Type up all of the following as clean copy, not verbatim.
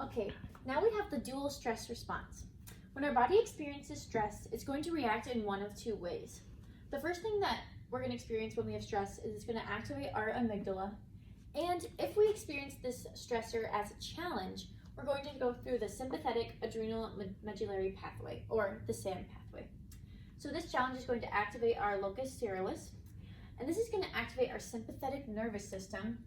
Okay, now we have the dual stress response. When our body experiences stress, it's going to react in one of two ways. The first thing that we're going to experience when we have stress is it's going to activate our amygdala. And if we experience this stressor as a challenge, we're going to go through the sympathetic adrenal medullary pathway, or the SAM pathway. So this challenge is going to activate our locus coeruleus, and this is going to activate our sympathetic nervous system,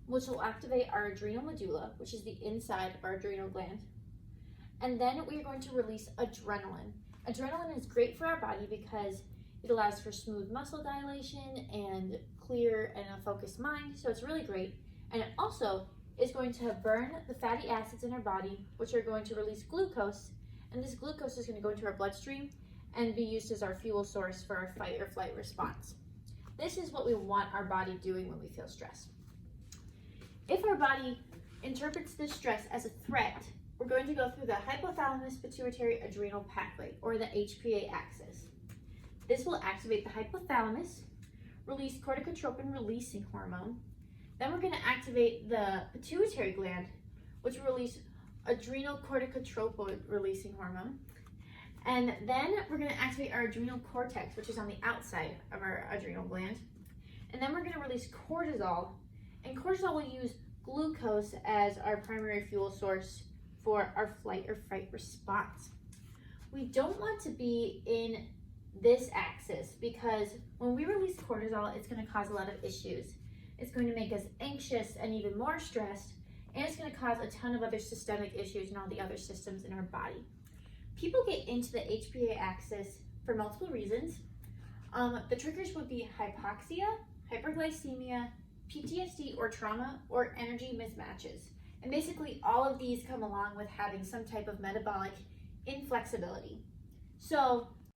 which will activate our adrenal medulla, which is the inside of our adrenal gland. And then we are going to release adrenaline. Adrenaline is great for our body because it allows for smooth muscle dilation and clear and a focused mind, so it's really great. And it also is going to burn the fatty acids in our body, which are going to release glucose, and this glucose is going to go into our bloodstream and be used as our fuel source for our fight or flight response. This is what we want our body doing when we feel stress. If our body interprets this stress as a threat, we're going to go through the hypothalamus pituitary adrenal pathway, or the HPA axis. This will activate the hypothalamus, release corticotropin releasing hormone. Then we're going to activate the pituitary gland, which will release adrenal corticotropin releasing hormone. And then we're going to activate our adrenal cortex, which is on the outside of our adrenal gland. And then we're going to release cortisol, and cortisol will use glucose as our primary fuel source for our flight or fight response. We don't want to be in this axis because when we release cortisol, it's going to cause a lot of issues. It's going to make us anxious and even more stressed, and it's going to cause a ton of other systemic issues in all the other systems in our body. People get into the HPA axis for multiple reasons. The triggers would be hypoxia, hyperglycemia, PTSD or trauma, or energy mismatches. And basically all of these come along with having some type of metabolic inflexibility. So